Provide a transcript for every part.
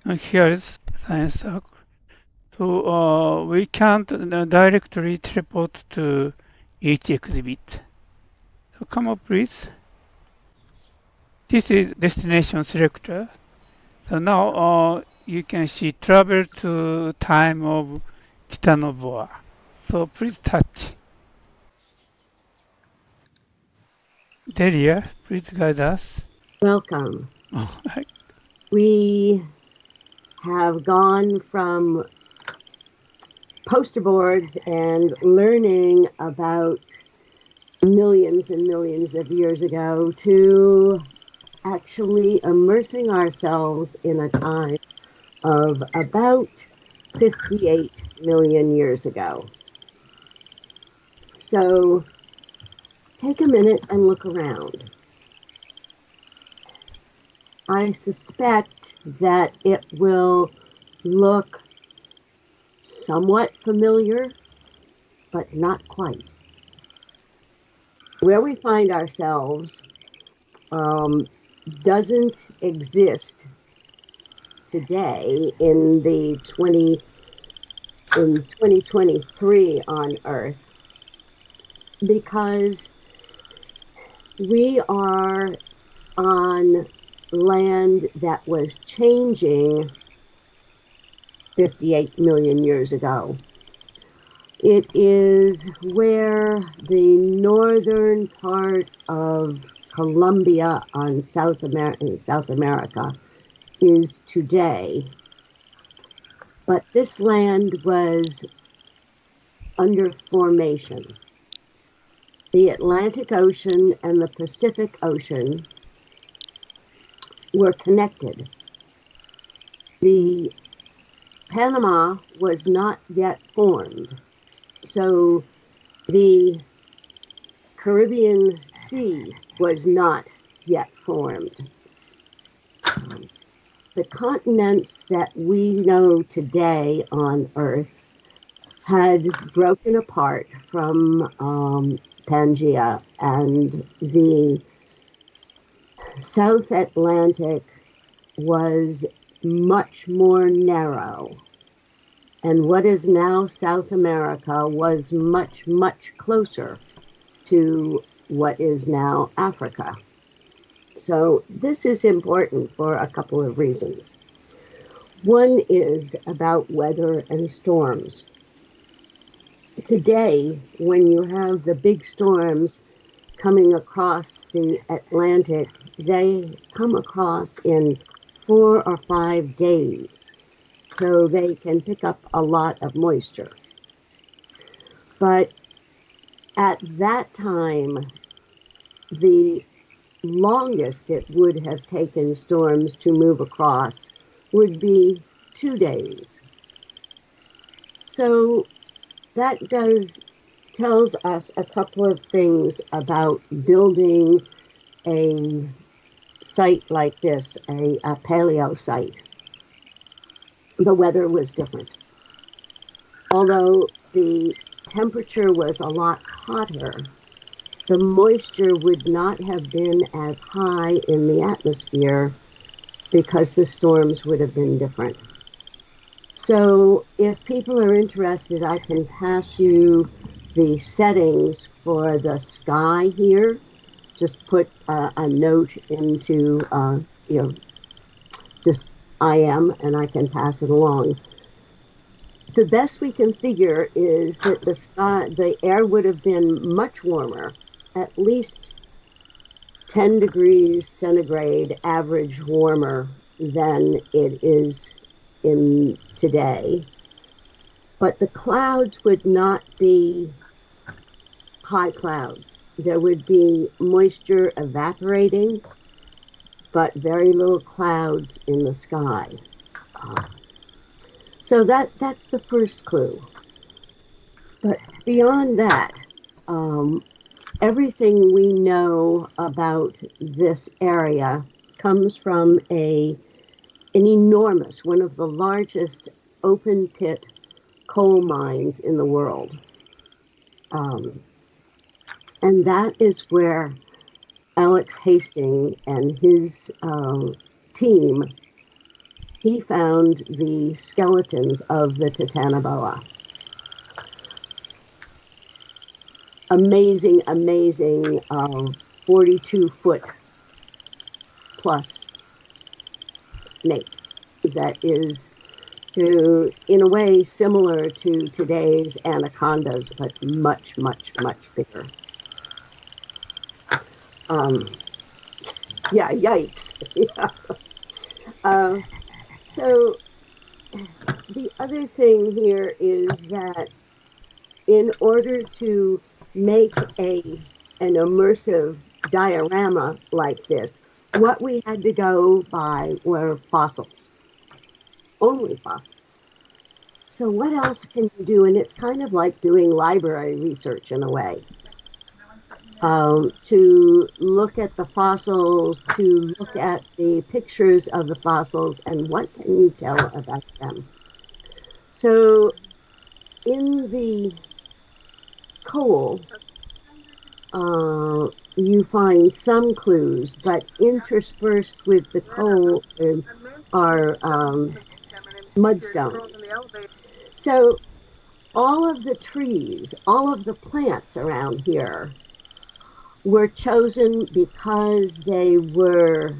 Here is science circle. So we can't directly teleport to each exhibit. So come up, please. This is destination selector. So now you can see travel to time of Titanoboa. So please touch. Delia, please guide us. Welcome. Oh, We have gone from poster boards and learning about millions and millions of years ago to actually immersing ourselves in a time of about 58 million years ago. So take a minute and look around. I suspect that it will look somewhat familiar, but not quite. Where we find ourselves doesn't exist today in 2023 on Earth because we are on land that was changing 58 million years ago. It is where the northern part of Colombia on South America is today. But this land was under formation. The Atlantic Ocean and the Pacific Ocean were connected. The Panama was not yet formed. So the Caribbean Sea was not yet formed. The continents that we know today on Earth had broken apart from Pangea, and the South Atlantic was much more narrow. And what is now South America was much, much closer to what is now Africa. So this is important for a couple of reasons. One is about weather and storms. Today, when you have the big storms coming across the Atlantic, they come across in 4 or 5 days. So they can pick up a lot of moisture. But at that time, the longest it would have taken storms to move across would be 2 days. So that tells us a couple of things about building a site like this, a paleo site. The weather was different. Although the temperature was a lot hotter, the moisture would not have been as high in the atmosphere because the storms would have been different. So if people are interested, I can pass you the settings for the sky here. Just put a note into, just IM, and I can pass it along. The best we can figure is that the air would have been much warmer, at least 10 degrees centigrade average warmer than it is in today. But the clouds would not be high clouds. There would be moisture evaporating, but very little clouds in the sky. So that's the first clue. But beyond that, everything we know about this area comes from an enormous, one of the largest open pit coal mines in the world. And that is where Alex Hastings and his team he found the skeletons of the Titanoboa. Amazing, 42-foot plus snake that is, in a way, similar to today's anacondas, but much, much, much bigger. Yeah, yikes. Yeah. So the other thing here is that in order to make an immersive diorama like this, what we had to go by were fossils, only fossils. So what else can you do? And it's kind of like doing library research in a way. To look at the fossils, to look at the pictures of the fossils, and what can you tell about them? So in the coal, you find some clues, but interspersed with the coal are mudstones. So all of the trees, all of the plants around here were chosen because they were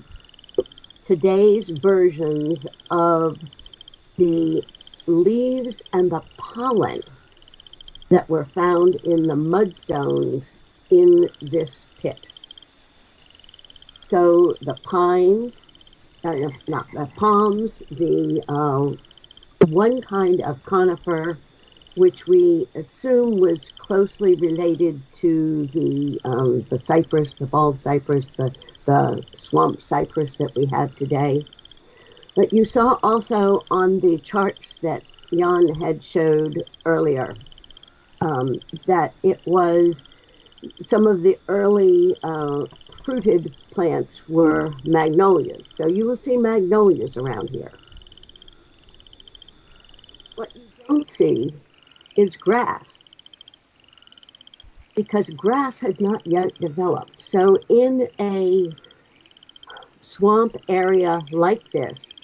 today's versions of the leaves and the pollen that were found in the mudstones in this pit. So the pines, not the palms, the one kind of conifer, which we assume was closely related to the cypress, the bald cypress, the swamp cypress that we have today. But you saw also on the charts that Jan had showed earlier that it was some of the early fruited plants were magnolias. So you will see magnolias around here. What you don't see is grass, because grass had not yet developed. So in a swamp area like this,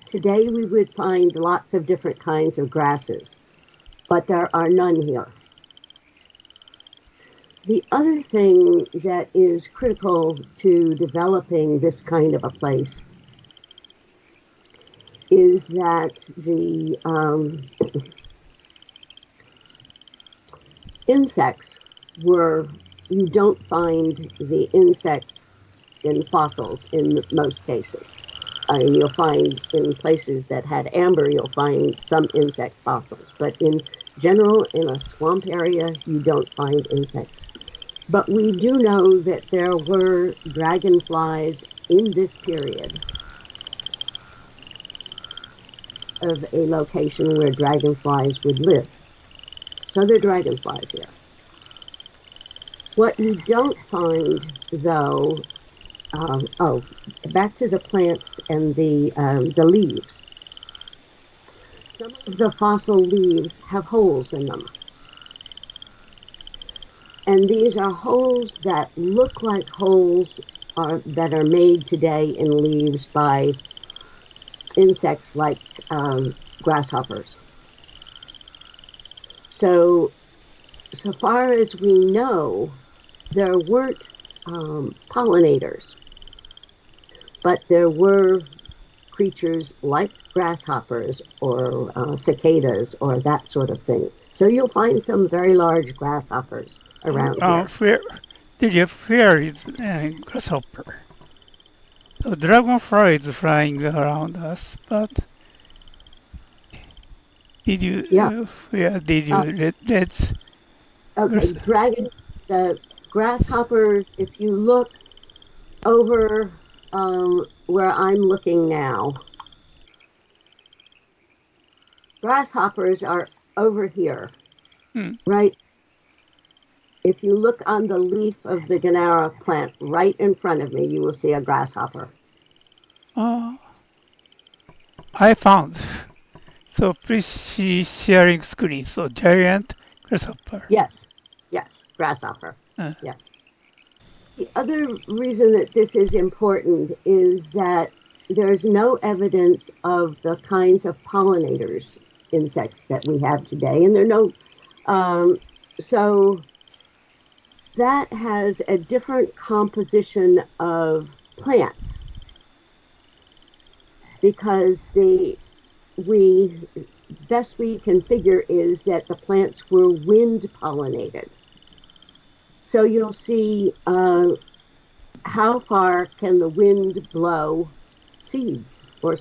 today we would find lots of different kinds of grasses, but there are none here. The other thing that is critical to developing this kind of a place is that the insects you don't find the insects in fossils in most cases. You'll find in places that had amber, you'll find some insect fossils, but in general, in a swamp area, you don't find insects. But we do know that there were dragonflies in this period of a location where dragonflies would live. So there are dragonflies here. What you don't find, though, back to the plants and the leaves. Some of the fossil leaves have holes in them. And these are holes that look like holes that are made today in leaves by insects like grasshoppers. So far as we know, there weren't pollinators, but there were creatures like grasshoppers or cicadas or that sort of thing. So you'll find some very large grasshoppers around here. Fear is grasshopper. So dragonfly is flying around us, but did you fear? Did you let's? Okay, the grasshoppers. If you look over where I'm looking now, grasshoppers are over here, right? If you look on the leaf of the Gennara plant right in front of me, you will see a grasshopper. I found. So please see sharing screen. So giant grasshopper. Yes, grasshopper. Yes. The other reason that this is important is that there's no evidence of the kinds of pollinators, insects that we have today, and there are no. So that has a different composition of plants because we best we can figure is that the plants were wind pollinated. So you'll see how far can the wind blow seeds, or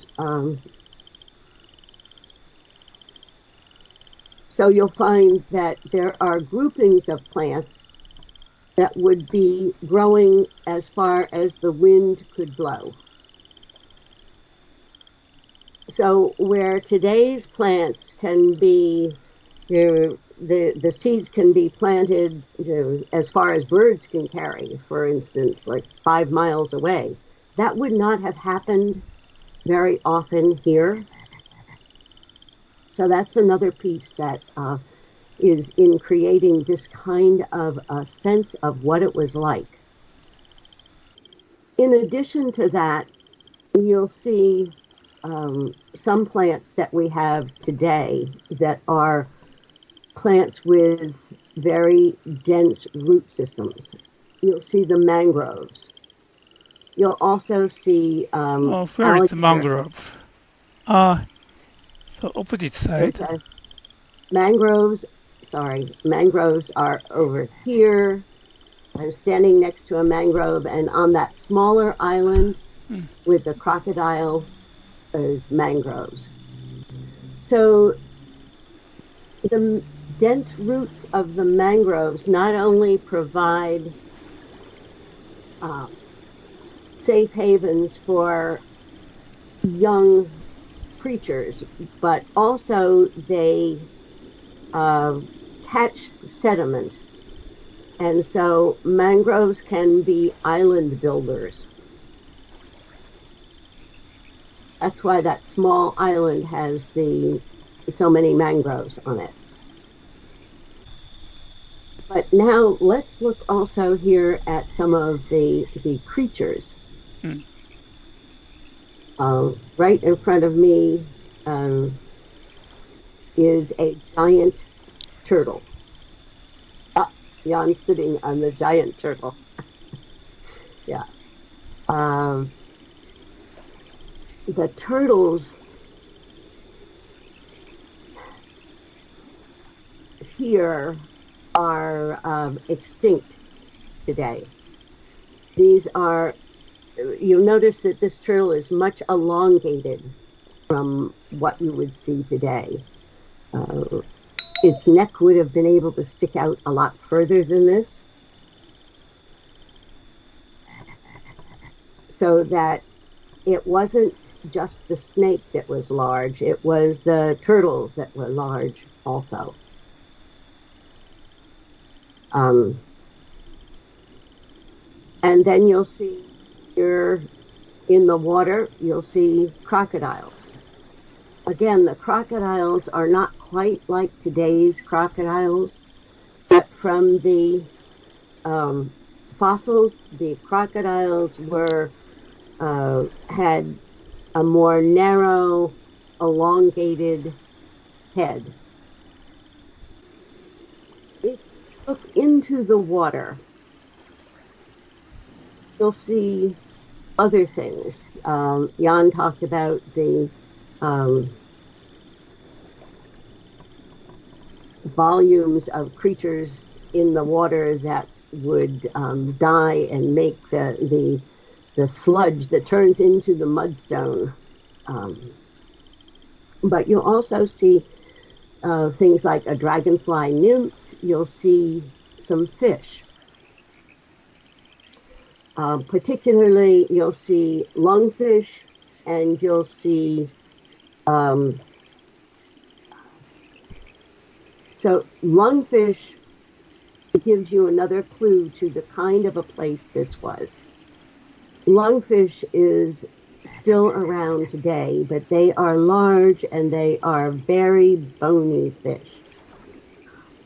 so you'll find that there are groupings of plants that would be growing as far as the wind could blow. So where today's plants can be, the seeds can be planted as far as birds can carry, for instance, like 5 miles away, that would not have happened very often here. So that's another piece that is in creating this kind of a sense of what it was like. In addition to that, you'll see some plants that we have today that are plants with very dense root systems. You'll see the mangroves. You'll also see where is alligator. mangrove? So opposite There's side. mangroves. Sorry, mangroves are over here. I'm standing next to a mangrove, and on that smaller island with the crocodile is mangroves. So the dense roots of the mangroves not only provide safe havens for young creatures, but also they catch sediment. And so mangroves can be island builders. That's why that small island has so many mangroves on it. But now let's look also here at some of the creatures. Mm. Right in front of me is a giant turtle. Jan's sitting on the giant turtle. Yeah. The turtles here are extinct today. These are, you'll notice that this turtle is much elongated from what you would see today. Its neck would have been able to stick out a lot further than this, so that it wasn't just the snake that was large, it was the turtles that were large also. And then you'll see here in the water, you'll see crocodiles. Again, the crocodiles are not quite like today's crocodiles, but from the fossils, the crocodiles had a more narrow, elongated head. If you look into the water, you'll see other things. Jan talked about the volumes of creatures in the water that would die and make the sludge that turns into the mudstone. But you'll also see things like a dragonfly nymph. You'll see some fish. Particularly, you'll see lungfish, and you'll see so lungfish gives you another clue to the kind of a place this was. Lungfish is still around today, but they are large and they are very bony fish.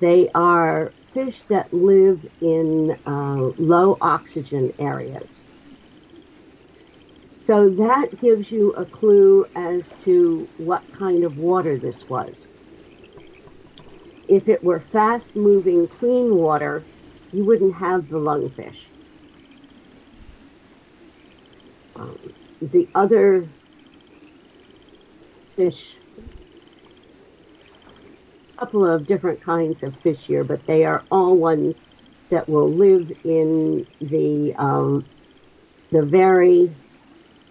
They are fish that live in low oxygen areas. So that gives you a clue as to what kind of water this was. If it were fast moving, clean water, you wouldn't have the lungfish. The other fish, a couple of different kinds of fish here, but they are all ones that will live in the very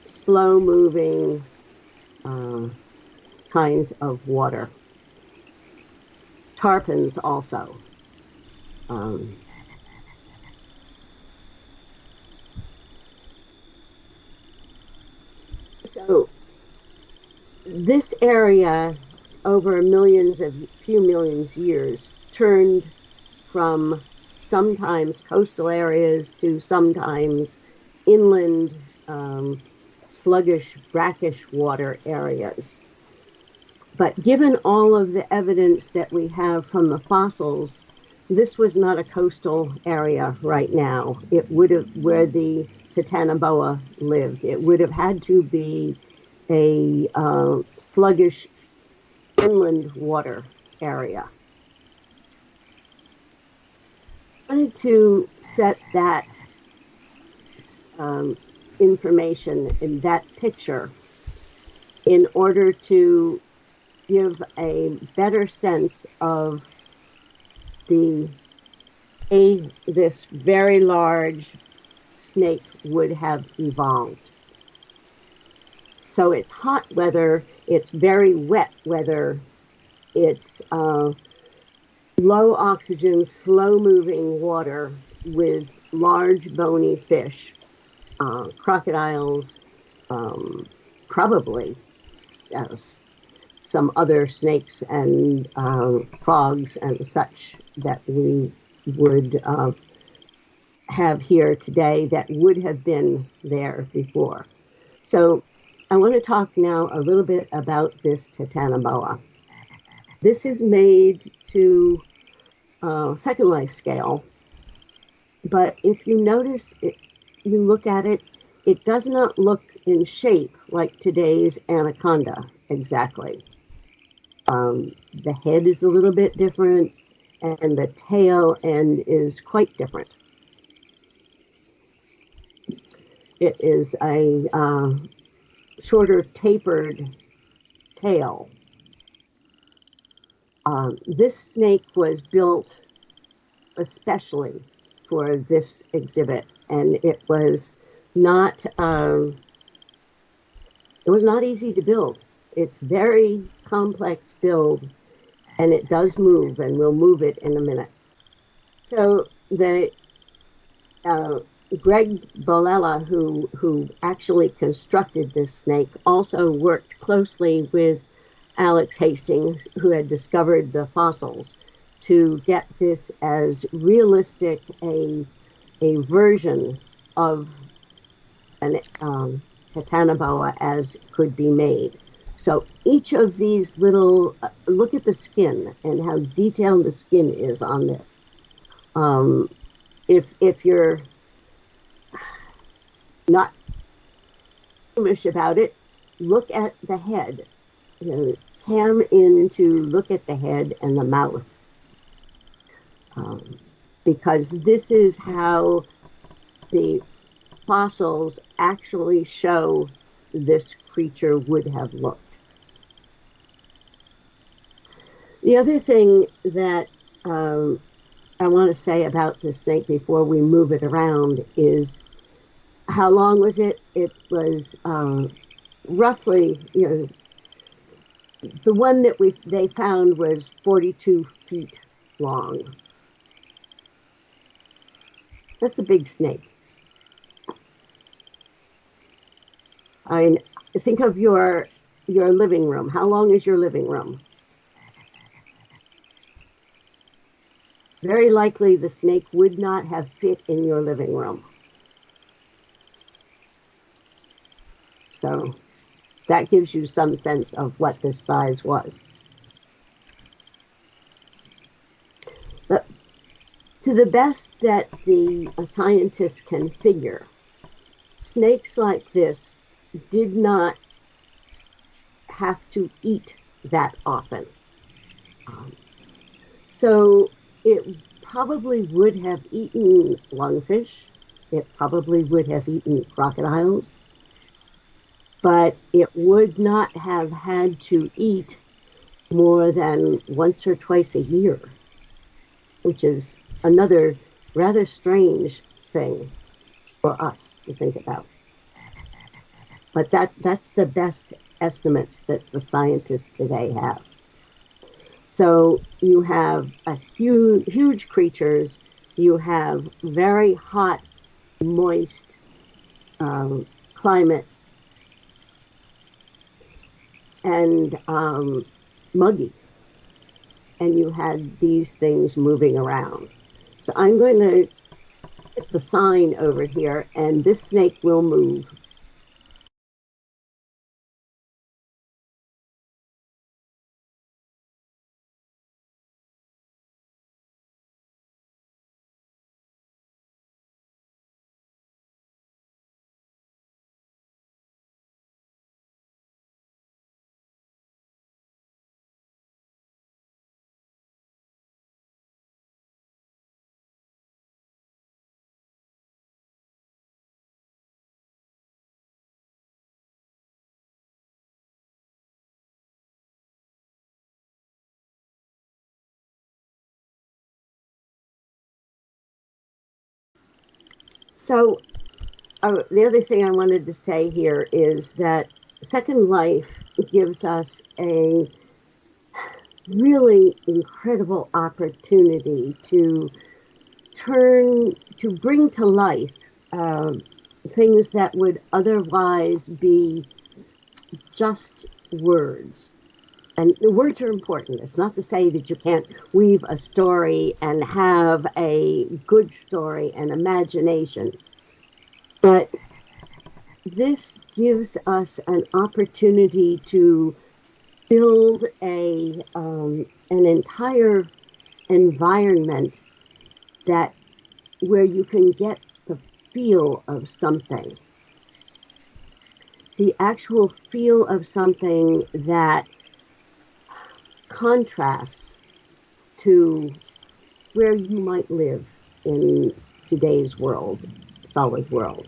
slow moving kinds of water. Tarpons also. So this area over few millions years turned from sometimes coastal areas to sometimes inland sluggish, brackish water areas. But given all of the evidence that we have from the fossils, this was not a coastal area right now. It would have, where the Titanoboa lived, it would have had to be a sluggish inland water area. I wanted to set that information in that picture in order to give a better sense of this very large snake would have evolved. So it's hot weather, it's very wet weather, it's low oxygen, slow moving water with large bony fish, crocodiles, probably some other snakes and frogs and such that we would have here today that would have been there before. So I want to talk now a little bit about this Titanoboa. This is made to Second Life scale, but if you notice it, you look at it, it does not look in shape like today's anaconda exactly. The head is a little bit different, and the tail end is quite different. It is a shorter, tapered tail. This snake was built especially for this exhibit, and it was not easy to build. It's very complex build, and it does move, and we'll move it in a minute. So the Greg Bolella, who actually constructed this snake, also worked closely with Alex Hastings, who had discovered the fossils, to get this as realistic a version of an Titanoboa as could be made. So each of these little, look at the skin and how detailed the skin is on this. If you're not squeamish about it, look at the head. Cam in to look at the head and the mouth. Because this is how the fossils actually show this creature would have looked. The other thing that I want to say about this snake before we move it around is, how long was it? It was roughly, the one that they found was 42 feet long. That's a big snake. I mean, think of your living room. How long is your living room? Very likely the snake would not have fit in your living room. So that gives you some sense of what this size was. But to the best that the scientists can figure, snakes like this did not have to eat that often. So it probably would have eaten lungfish. It probably would have eaten crocodiles. But it would not have had to eat more than once or twice a year, which is another rather strange thing for us to think about. But that's the best estimates that the scientists today have. So you have huge creatures. You have very hot, moist climate, and muggy. And you had these things moving around. So I'm going to hit the sign over here, and this snake will move. So the other thing I wanted to say here is that Second Life gives us a really incredible opportunity to bring to life things that would otherwise be just words. And the words are important. It's not to say that you can't weave a story and have a good story and imagination, but this gives us an opportunity to build an entire environment that where you can get the feel of something, the actual feel of something that contrasts to where you might live in today's world, solid world.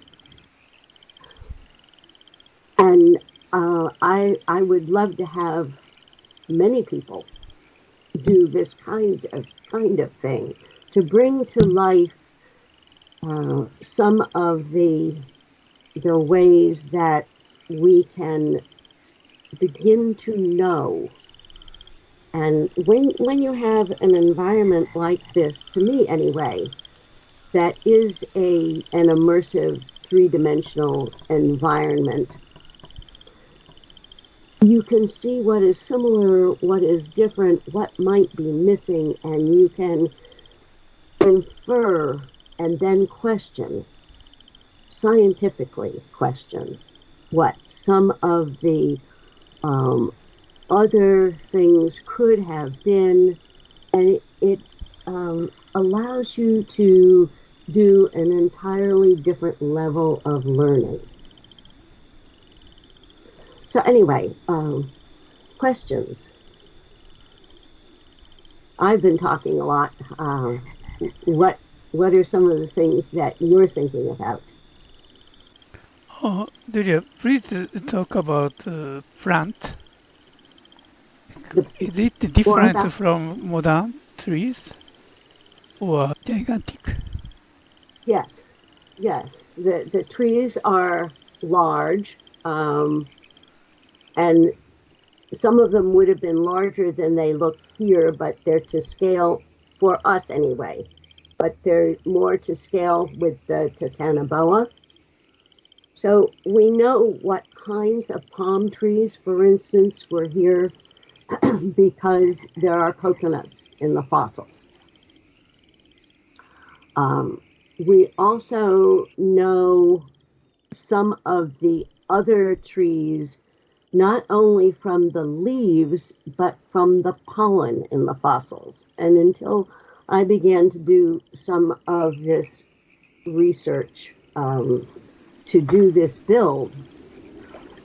And I would love to have many people do this kind of thing to bring to life some of the ways that we can begin to know. And when you have an environment like this, to me anyway, that is an immersive three-dimensional environment, you can see what is similar, what is different, what might be missing, and you can infer and then question, scientifically question, what some of the other things could have been, and it allows you to do an entirely different level of learning. So anyway, questions. I've been talking a lot. What are some of the things that you're thinking about? Julia, please talk about plant. Is it More different about from modern trees or gigantic? Yes, yes. The trees are large, and some of them would have been larger than they look here, but they're to scale for us anyway. But they're more to scale with the Titanoboa. So we know what kinds of palm trees, for instance, were here because there are coconuts in the fossils. We also know some of the other trees, not only from the leaves, but from the pollen in the fossils. And until I began to do some of this research to do this build,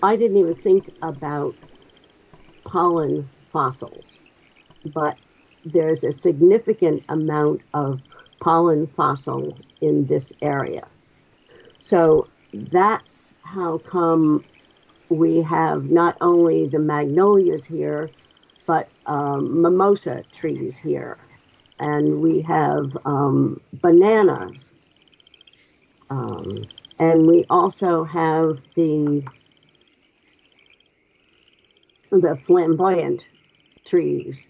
I didn't even think about pollen fossils, but there's a significant amount of pollen fossil in this area. So that's how come we have not only the magnolias here, but mimosa trees here. And we have bananas. And we also have the flamboyant trees.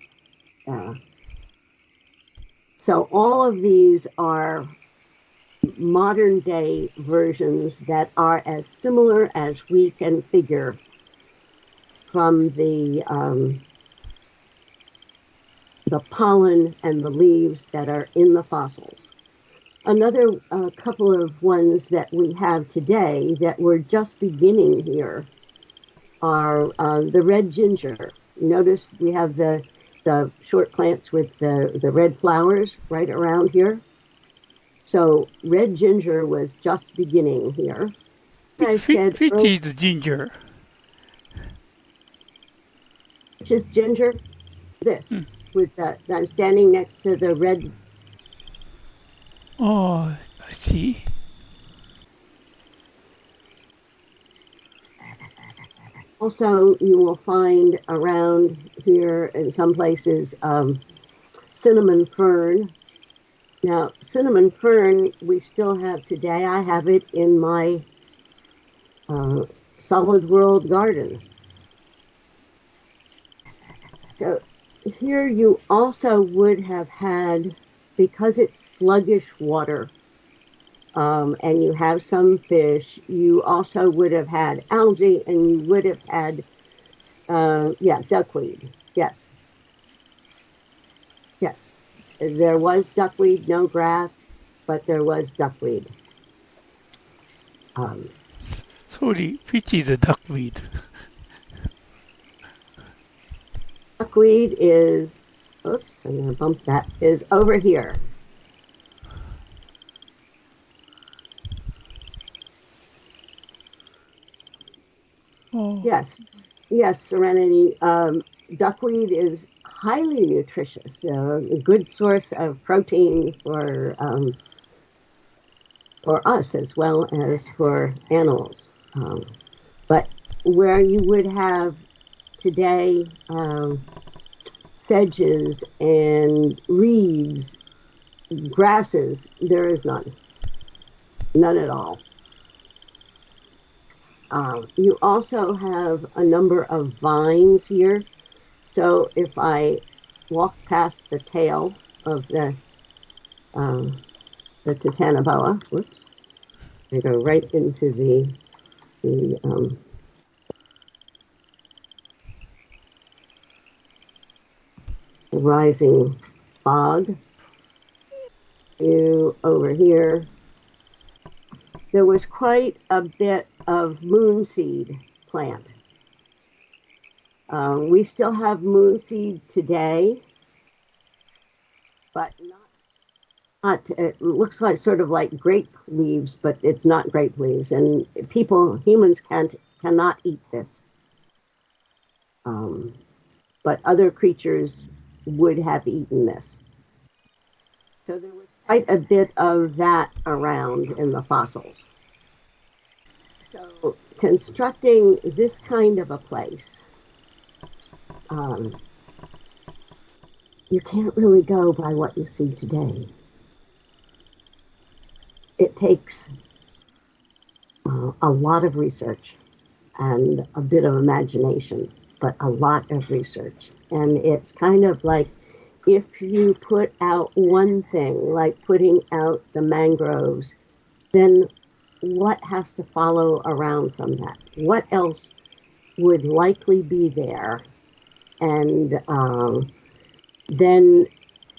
So all of these are modern day versions that are as similar as we can figure from the pollen and the leaves that are in the fossils. Another couple of ones that we have today that we're just beginning here are the red ginger. Notice we have the short plants with the red flowers right around here. So red ginger was just beginning here. As I said, Which is ginger? Which is ginger? This. With that, I'm standing next to the red. Oh, I see. Also, you will find around here in some places cinnamon fern. Now, cinnamon fern we still have today. I have it in my solid world garden. So here you also would have had, because it's sluggish water, and you have some fish, you also would have had algae, and you would have had, duckweed. Yes. Yes. There was duckweed, no grass, but there was duckweed. Sorry, which is a duckweed? Duckweed is, oops, I'm going to bump that, is over here. Oh. Yes, Serenity. Duckweed is highly nutritious, a good source of protein for us as well as for animals. But where you would have today sedges and reeds, grasses, there is none at all. You also have a number of vines here. So if I walk past the tail of the Titanoboa, whoops, I go right into the rising fog. You over here. There was quite a bit of moonseed plant. We still have moonseed today, but not. It looks like sort of like grape leaves, but it's not grape leaves. And humans cannot eat this. But other creatures would have eaten this. So there was quite a bit of that around in the fossils. So constructing this kind of a place, you can't really go by what you see today. It takes a lot of research and a bit of imagination, but a lot of research. And it's kind of like if you put out one thing, like putting out the mangroves, then what has to follow around from that? What else would likely be there? And then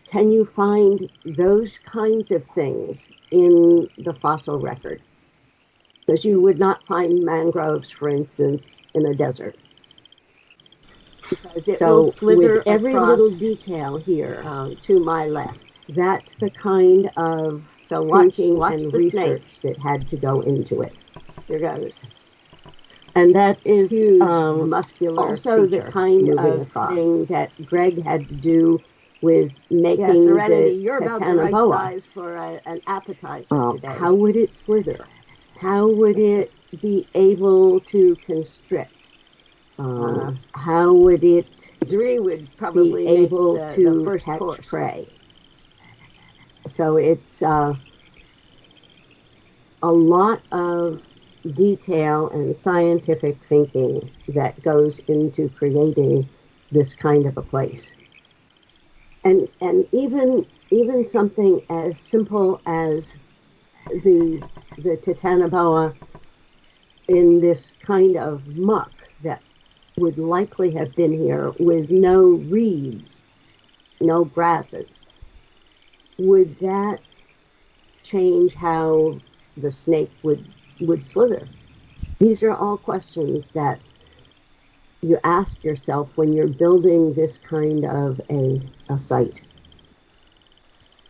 can you find those kinds of things in the fossil record? Because you would not find mangroves, for instance, in a desert. Because it will slither with every little detail here to my left. That's the kind of watch and research that had to go into it. Here goes. And that is huge muscular also the creature kind moving of across. thing that Greg had to do with making Yeah, Serenity, the you're about the right Titanoboa. size for an appetizer today. How would it slither? How would it be able to constrict? How would it Zuri would probably be able make to the first catch course. prey? So it's a lot of detail and scientific thinking that goes into creating this kind of a place. And even something as simple as the Titanoboa in this kind of muck that would likely have been here with no reeds, no grasses. Would that change how the snake would slither? These are all questions that you ask yourself when you're building this kind of a site.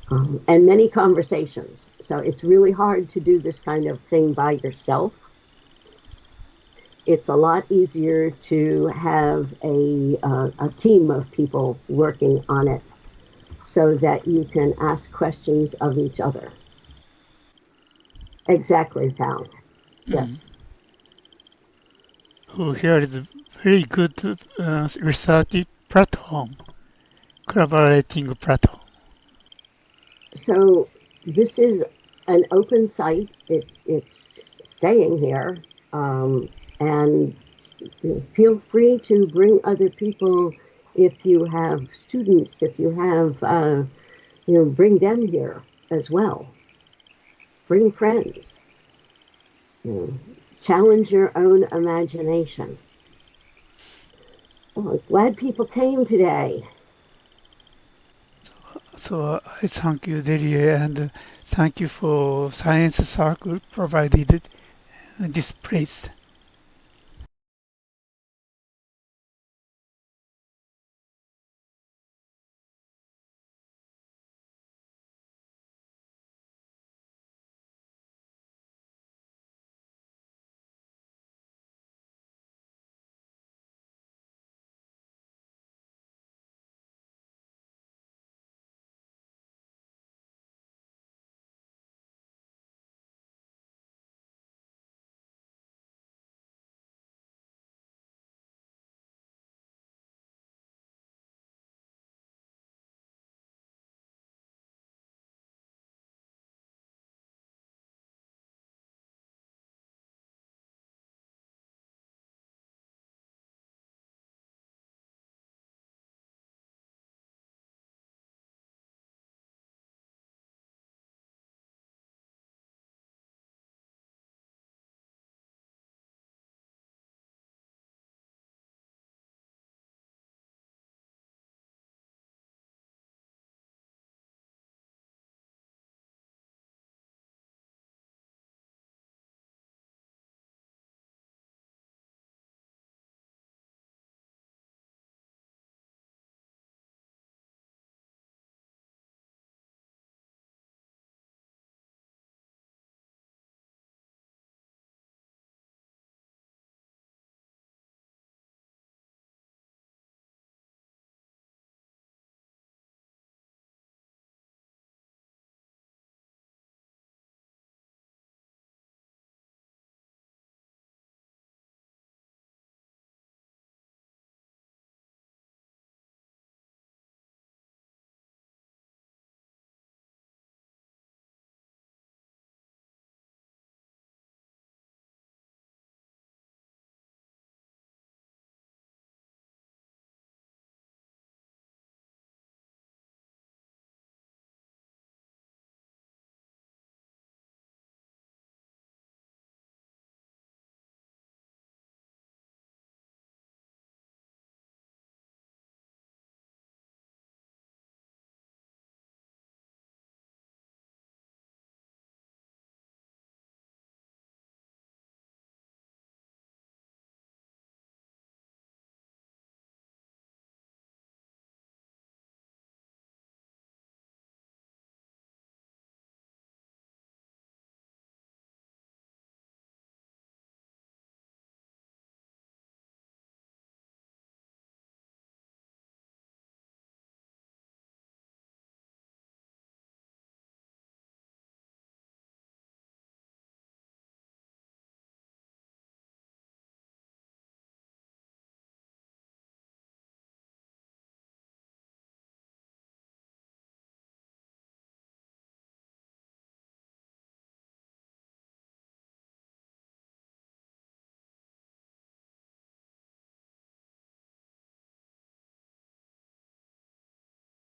And many conversations. So it's really hard to do this kind of thing by yourself. It's a lot easier to have a team of people working on it so that you can ask questions of each other. Exactly, Pal. Yes. So here is a very good research platform, collaborating platform. So this is an open site. It's staying here. And feel free to bring other people if you have students, if you have, bring them here as well. Bring friends. Challenge your own imagination. Oh, glad people came today. So I thank you, Delia, and thank you for Science Circle provided this place.